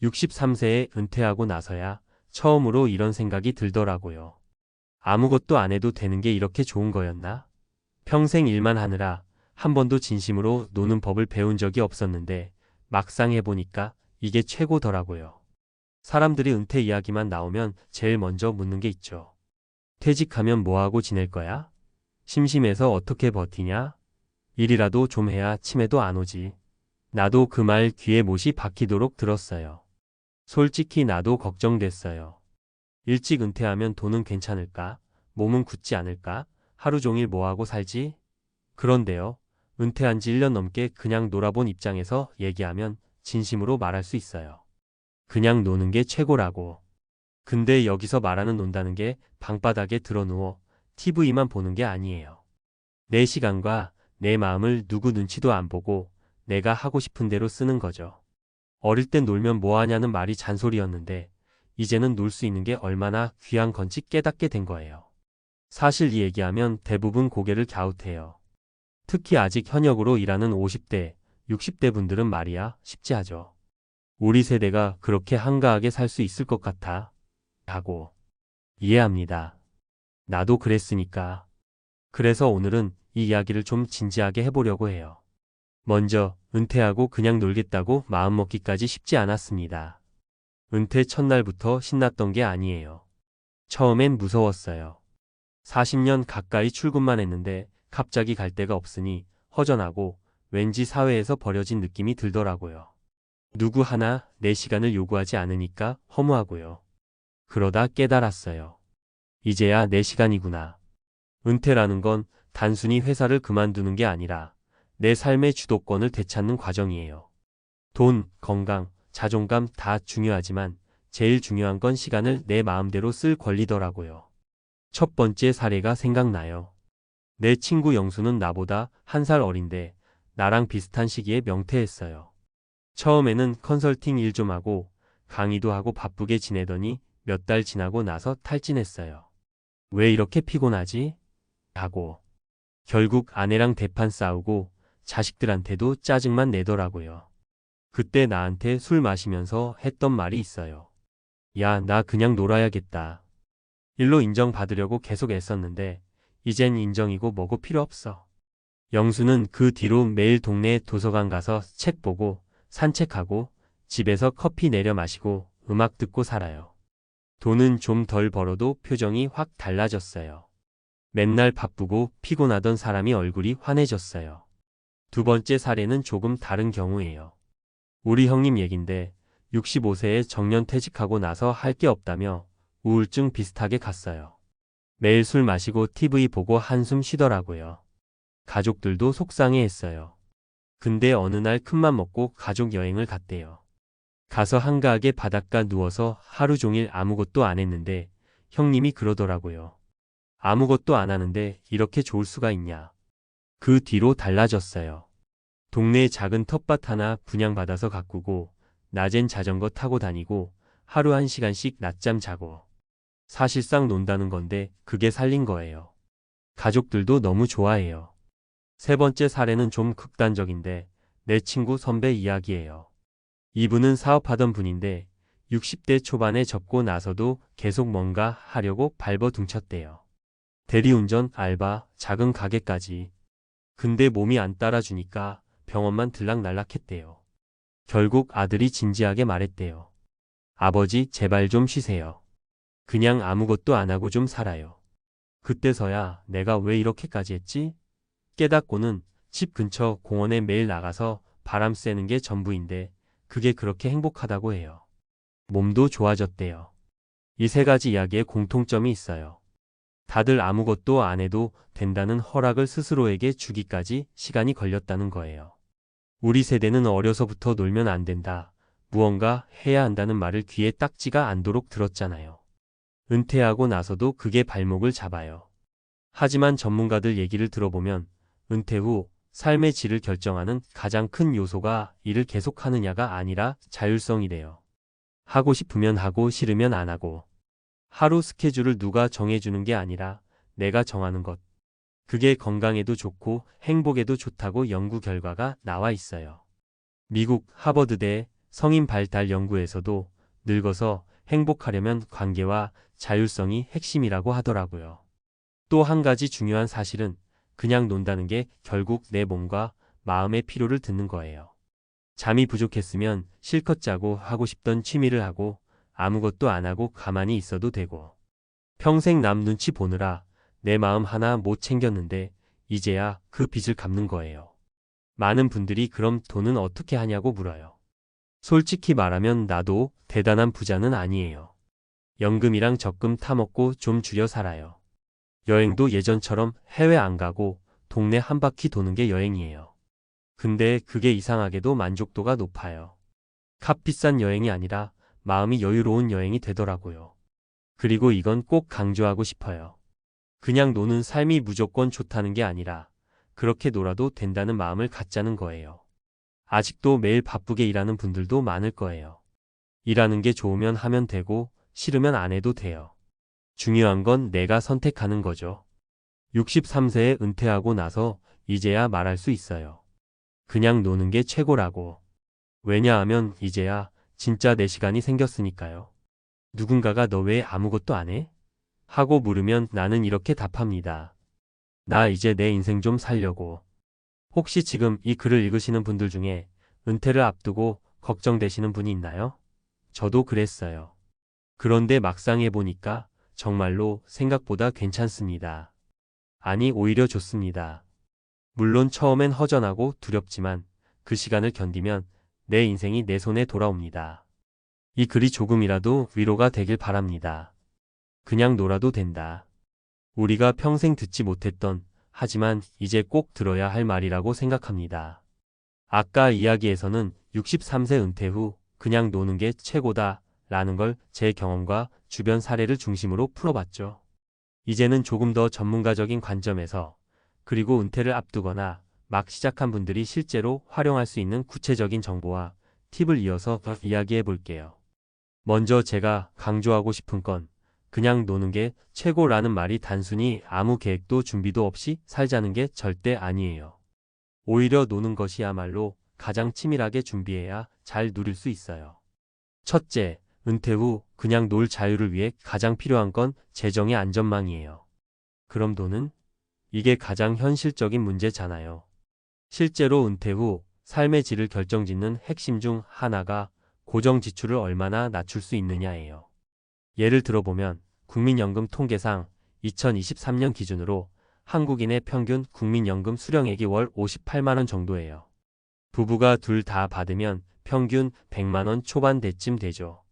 63세에 은퇴하고 나서야 처음으로 이런 생각이 들더라고요. 아무것도 안 해도 되는 게 이렇게 좋은 거였나? 평생 일만 하느라 한 번도 진심으로 노는 법을 배운 적이 없었는데 막상 해보니까 이게 최고더라고요. 사람들이 은퇴 이야기만 나오면 제일 먼저 묻는 게 있죠. 퇴직하면 뭐하고 지낼 거야? 심심해서 어떻게 버티냐? 일이라도 좀 해야 치매도 안 오지. 나도 그 말 귀에 못이 박히도록 들었어요. 솔직히 나도 걱정됐어요. 일찍 은퇴하면 돈은 괜찮을까? 몸은 굳지 않을까? 하루 종일 뭐하고 살지? 그런데요. 은퇴한 지 1년 넘게 그냥 놀아본 입장에서 얘기하면 진심으로 말할 수 있어요. 그냥 노는 게 최고라고. 근데 여기서 말하는 논다는 게 방바닥에 드러누워 TV만 보는 게 아니에요. 내 시간과 내 마음을 누구 눈치도 안 보고 내가 하고 싶은 대로 쓰는 거죠. 어릴 땐 놀면 뭐하냐는 말이 잔소리였는데 이제는 놀 수 있는 게 얼마나 귀한 건지 깨닫게 된 거예요. 사실 이 얘기하면 대부분 고개를 갸웃해요. 특히 아직 현역으로 일하는 50대, 60대 분들은 말이야 쉽지 하죠. 우리 세대가 그렇게 한가하게 살 수 있을 것 같아. 하고. 이해합니다. 나도 그랬으니까. 그래서 오늘은 이 이야기를 좀 진지하게 해보려고 해요. 먼저 은퇴하고 그냥 놀겠다고 마음먹기까지 쉽지 않았습니다. 은퇴 첫날부터 신났던 게 아니에요. 처음엔 무서웠어요. 40년 가까이 출근만 했는데 갑자기 갈 데가 없으니 허전하고 왠지 사회에서 버려진 느낌이 들더라고요. 누구 하나 내 시간을 요구하지 않으니까 허무하고요. 그러다 깨달았어요. 이제야 내 시간이구나. 은퇴라는 건 단순히 회사를 그만두는 게 아니라 내 삶의 주도권을 되찾는 과정이에요. 돈, 건강, 자존감 다 중요하지만 제일 중요한 건 시간을 내 마음대로 쓸 권리더라고요. 첫 번째 사례가 생각나요. 내 친구 영수는 나보다 1살 어린데 나랑 비슷한 시기에 명퇴했어요. 처음에는 컨설팅 일 좀 하고 강의도 하고 바쁘게 지내더니 몇 달 지나고 나서 탈진했어요. 왜 이렇게 피곤하지? 하고. 결국 아내랑 대판 싸우고 자식들한테도 짜증만 내더라고요. 그때 나한테 술 마시면서 했던 말이 있어요. 야, 나 그냥 놀아야겠다. 일로 인정받으려고 계속 애썼는데 이젠 인정이고 뭐고 필요 없어. 영수는 그 뒤로 매일 동네 도서관 가서 책 보고 산책하고 집에서 커피 내려 마시고 음악 듣고 살아요. 돈은 좀 덜 벌어도 표정이 확 달라졌어요. 맨날 바쁘고 피곤하던 사람이 얼굴이 환해졌어요. 두 번째 사례는 조금 다른 경우예요. 우리 형님 얘긴데 65세에 정년퇴직하고 나서 할 게 없다며 우울증 비슷하게 갔어요. 매일 술 마시고 TV 보고 한숨 쉬더라고요. 가족들도 속상해했어요. 근데 어느 날 큰맘 먹고 가족 여행을 갔대요. 가서 한가하게 바닷가 누워서 하루 종일 아무것도 안 했는데 형님이 그러더라고요. 아무것도 안 하는데 이렇게 좋을 수가 있냐. 그 뒤로 달라졌어요. 동네에 작은 텃밭 하나 분양받아서 가꾸고 낮엔 자전거 타고 다니고 하루 1시간씩 낮잠 자고. 사실상 논다는 건데 그게 살린 거예요. 가족들도 너무 좋아해요. 세 번째 사례는 좀 극단적인데 내 친구 선배 이야기예요. 이분은 사업하던 분인데 60대 초반에 접고 나서도 계속 뭔가 하려고 발버둥쳤대요. 대리운전, 알바, 작은 가게까지. 근데 몸이 안 따라주니까 병원만 들락날락했대요. 결국 아들이 진지하게 말했대요. 아버지, 제발 좀 쉬세요. 그냥 아무것도 안 하고 좀 살아요. 그때서야 내가 왜 이렇게까지 했지? 깨닫고는 집 근처 공원에 매일 나가서 바람 쐬는 게 전부인데 그게 그렇게 행복하다고 해요. 몸도 좋아졌대요. 이 세 가지 이야기에 공통점이 있어요. 다들 아무것도 안 해도 된다는 허락을 스스로에게 주기까지 시간이 걸렸다는 거예요. 우리 세대는 어려서부터 놀면 안 된다, 무언가 해야 한다는 말을 귀에 딱지가 않도록 들었잖아요. 은퇴하고 나서도 그게 발목을 잡아요. 하지만 전문가들 얘기를 들어보면 은퇴 후 삶의 질을 결정하는 가장 큰 요소가 일을 계속하느냐가 아니라 자율성이래요. 하고 싶으면 하고 싫으면 안 하고. 하루 스케줄을 누가 정해주는 게 아니라 내가 정하는 것. 그게 건강에도 좋고 행복에도 좋다고 연구 결과가 나와 있어요. 미국 하버드대 성인 발달 연구에서도 늙어서 행복하려면 관계와 자율성이 핵심이라고 하더라고요. 또 한 가지 중요한 사실은 그냥 논다는 게 결국 내 몸과 마음의 피로를 듣는 거예요. 잠이 부족했으면 실컷 자고 하고 싶던 취미를 하고 아무것도 안 하고 가만히 있어도 되고 평생 남 눈치 보느라 내 마음 하나 못 챙겼는데 이제야 그 빚을 갚는 거예요. 많은 분들이 그럼 돈은 어떻게 하냐고 물어요. 솔직히 말하면 나도 대단한 부자는 아니에요. 연금이랑 적금 타먹고 좀 줄여 살아요. 여행도 예전처럼 해외 안 가고 동네 한 바퀴 도는 게 여행이에요. 근데 그게 이상하게도 만족도가 높아요. 값비싼 여행이 아니라 마음이 여유로운 여행이 되더라고요. 그리고 이건 꼭 강조하고 싶어요. 그냥 노는 삶이 무조건 좋다는 게 아니라 그렇게 놀아도 된다는 마음을 갖자는 거예요. 아직도 매일 바쁘게 일하는 분들도 많을 거예요. 일하는 게 좋으면 하면 되고 싫으면 안 해도 돼요. 중요한 건 내가 선택하는 거죠. 63세에 은퇴하고 나서 이제야 말할 수 있어요. 그냥 노는 게 최고라고. 왜냐하면 이제야 진짜 내 시간이 생겼으니까요. 누군가가 너 왜 아무것도 안 해? 하고 물으면 나는 이렇게 답합니다. 나 이제 내 인생 좀 살려고. 혹시 지금 이 글을 읽으시는 분들 중에 은퇴를 앞두고 걱정되시는 분이 있나요? 저도 그랬어요. 그런데 막상 해보니까 정말로 생각보다 괜찮습니다. 아니, 오히려 좋습니다. 물론 처음엔 허전하고 두렵지만 그 시간을 견디면 내 인생이 내 손에 돌아옵니다. 이 글이 조금이라도 위로가 되길 바랍니다. 그냥 놀아도 된다. 우리가 평생 듣지 못했던 하지만 이제 꼭 들어야 할 말이라고 생각합니다. 아까 이야기에서는 63세 은퇴 후 그냥 노는 게 최고다 라는 걸 제 경험과 주변 사례를 중심으로 풀어봤죠. 이제는 조금 더 전문가적인 관점에서 그리고 은퇴를 앞두거나 막 시작한 분들이 실제로 활용할 수 있는 구체적인 정보와 팁을 이어서 더 이야기해 볼게요. 먼저 제가 강조하고 싶은 건 그냥 노는 게 최고라는 말이 단순히 아무 계획도 준비도 없이 살자는 게 절대 아니에요. 오히려 노는 것이야말로 가장 치밀하게 준비해야 잘 누릴 수 있어요. 첫째, 은퇴 후 그냥 놀 자유를 위해 가장 필요한 건 재정의 안전망이에요. 그럼 돈은? 이게 가장 현실적인 문제잖아요. 실제로 은퇴 후 삶의 질을 결정짓는 핵심 중 하나가 고정 지출을 얼마나 낮출 수 있느냐예요. 예를 들어보면 국민연금 통계상 2023년 기준으로 한국인의 평균 국민연금 수령액이 월 58만 원 정도예요. 부부가 둘 다 받으면 평균 100만 원 초반대쯤 되죠.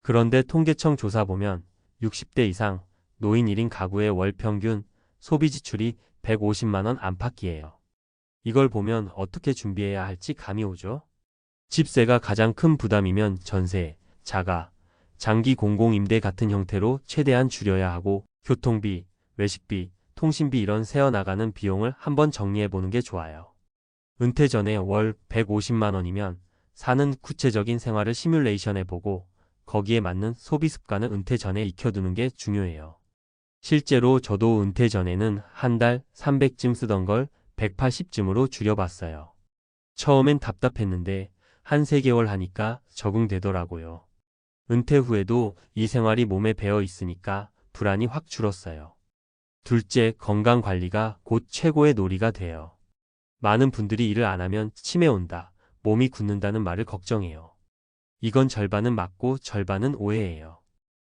그런데 통계청 조사 보면 60대 이상 노인 1인 가구의 월 평균 소비 지출이 150만 원 안팎이에요. 이걸 보면 어떻게 준비해야 할지 감이 오죠? 집세가 가장 큰 부담이면 전세, 자가, 장기 공공임대 같은 형태로 최대한 줄여야 하고 교통비, 외식비, 통신비 이런 새어나가는 비용을 한번 정리해보는 게 좋아요. 은퇴 전에 월 150만 원이면 사는 구체적인 생활을 시뮬레이션해보고 거기에 맞는 소비 습관을 은퇴 전에 익혀두는 게 중요해요. 실제로 저도 은퇴 전에는 한 달 300쯤 쓰던 걸 180쯤으로 줄여봤어요. 처음엔 답답했는데 한 3개월 하니까 적응되더라고요. 은퇴 후에도 이 생활이 몸에 배어 있으니까 불안이 확 줄었어요. 둘째, 건강 관리가 곧 최고의 놀이가 돼요. 많은 분들이 일을 안 하면 치매 온다, 몸이 굳는다는 말을 걱정해요. 이건 절반은 맞고 절반은 오해예요.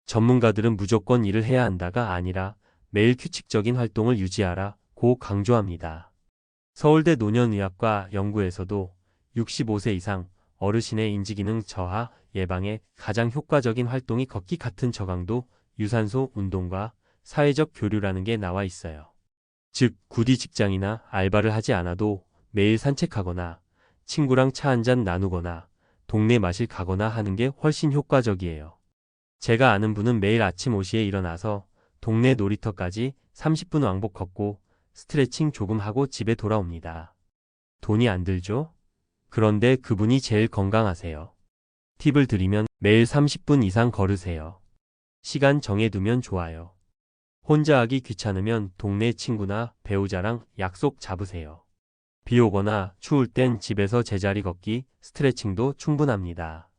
전문가들은 무조건 일을 해야 한다가 아니라 매일 규칙적인 활동을 유지하라고 강조합니다. 서울대 노년의학과 연구에서도 65세 이상 어르신의 인지기능 저하 예방에 가장 효과적인 활동이 걷기 같은 저강도 유산소 운동과 사회적 교류라는 게 나와 있어요. 즉, 굳이 직장이나 알바를 하지 않아도 매일 산책하거나 친구랑 차 한잔 나누거나 동네 마실 가거나 하는 게 훨씬 효과적이에요. 제가 아는 분은 매일 아침 5시에 일어나서 동네 놀이터까지 30분 왕복 걷고 스트레칭 조금 하고 집에 돌아옵니다. 돈이 안 들죠? 그런데 그분이 제일 건강하세요. 팁을 드리면 매일 30분 이상 걸으세요. 시간 정해두면 좋아요. 혼자 하기 귀찮으면 동네 친구나 배우자랑 약속 잡으세요. 비 오거나 추울 땐 집에서 제자리 걷기, 스트레칭도 충분합니다.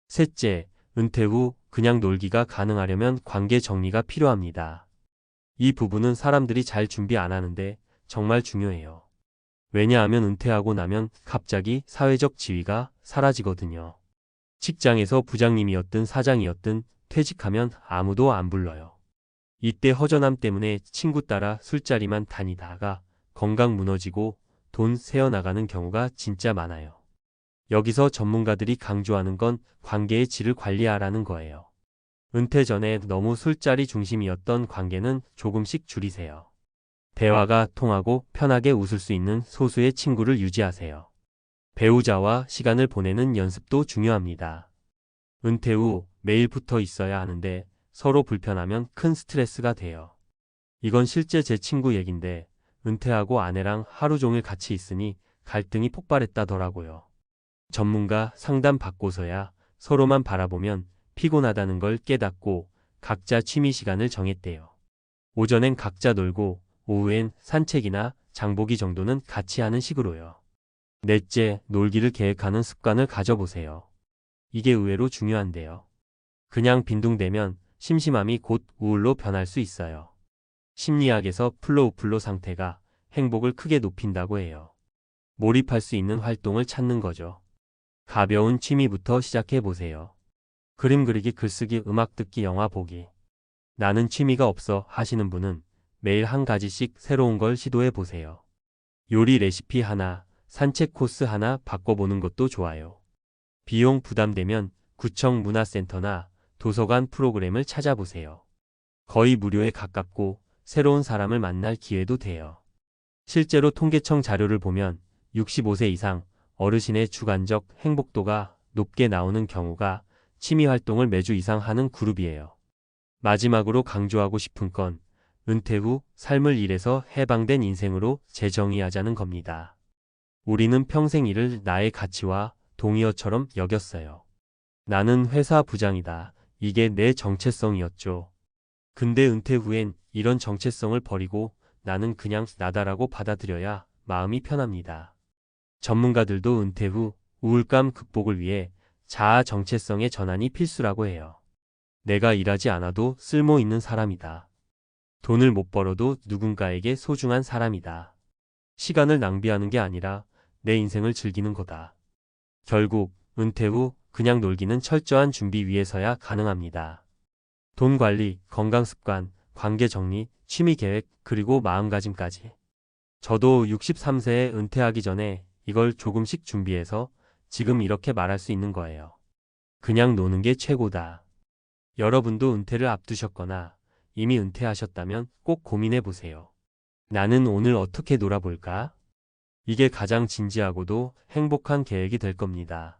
셋째, 은퇴 후 그냥 놀기가 가능하려면 관계 정리가 필요합니다. 이 부분은 사람들이 잘 준비 안 하는데 정말 중요해요. 왜냐하면 은퇴하고 나면 갑자기 사회적 지위가 사라지거든요. 직장에서 부장님이었든 사장이었든 퇴직하면 아무도 안 불러요. 이때 허전함 때문에 친구 따라 술자리만 다니다가 건강 무너지고 돈 새어나가는 경우가 진짜 많아요. 여기서 전문가들이 강조하는 건 관계의 질을 관리하라는 거예요. 은퇴 전에 너무 술자리 중심이었던 관계는 조금씩 줄이세요. 대화가 통하고 편하게 웃을 수 있는 소수의 친구를 유지하세요. 배우자와 시간을 보내는 연습도 중요합니다. 은퇴 후 매일 붙어 있어야 하는데 서로 불편하면 큰 스트레스가 돼요. 이건 실제 제 친구 얘긴데 은퇴하고 아내랑 하루 종일 같이 있으니 갈등이 폭발했다더라고요. 전문가 상담 받고서야 서로만 바라보면 피곤하다는 걸 깨닫고 각자 취미 시간을 정했대요. 오전엔 각자 놀고 오후엔 산책이나 장보기 정도는 같이 하는 식으로요. 넷째, 놀기를 계획하는 습관을 가져보세요. 이게 의외로 중요한데요. 그냥 빈둥대면 심심함이 곧 우울로 변할 수 있어요. 심리학에서 플로우 상태가 행복을 크게 높인다고 해요. 몰입할 수 있는 활동을 찾는 거죠. 가벼운 취미부터 시작해 보세요. 그림 그리기, 글쓰기, 음악 듣기, 영화 보기. 나는 취미가 없어 하시는 분은 매일 한 가지씩 새로운 걸 시도해 보세요. 요리 레시피 하나, 산책 코스 하나 바꿔보는 것도 좋아요. 비용 부담되면 구청 문화센터나 도서관 프로그램을 찾아보세요. 거의 무료에 가깝고 새로운 사람을 만날 기회도 돼요. 실제로 통계청 자료를 보면 65세 이상 어르신의 주관적 행복도가 높게 나오는 경우가 취미 활동을 매주 이상 하는 그룹이에요. 마지막으로 강조하고 싶은 건 은퇴 후 삶을 일에서 해방된 인생으로 재정의하자는 겁니다. 우리는 평생 일을 나의 가치와 동의어처럼 여겼어요. 나는 회사 부장이다. 이게 내 정체성이었죠. 근데 은퇴 후엔 이런 정체성을 버리고 나는 그냥 나다라고 받아들여야 마음이 편합니다. 전문가들도 은퇴 후 우울감 극복을 위해 자아 정체성의 전환이 필수라고 해요. 내가 일하지 않아도 쓸모 있는 사람이다. 돈을 못 벌어도 누군가에게 소중한 사람이다. 시간을 낭비하는 게 아니라 내 인생을 즐기는 거다. 결국 은퇴 후 그냥 놀기는 철저한 준비 위에서야 가능합니다. 돈 관리, 건강 습관, 관계 정리, 취미 계획, 그리고 마음가짐까지. 저도 63세에 은퇴하기 전에 이걸 조금씩 준비해서 지금 이렇게 말할 수 있는 거예요. 그냥 노는 게 최고다. 여러분도 은퇴를 앞두셨거나 이미 은퇴하셨다면 꼭 고민해 보세요. 나는 오늘 어떻게 놀아볼까? 이게 가장 진지하고도 행복한 계획이 될 겁니다.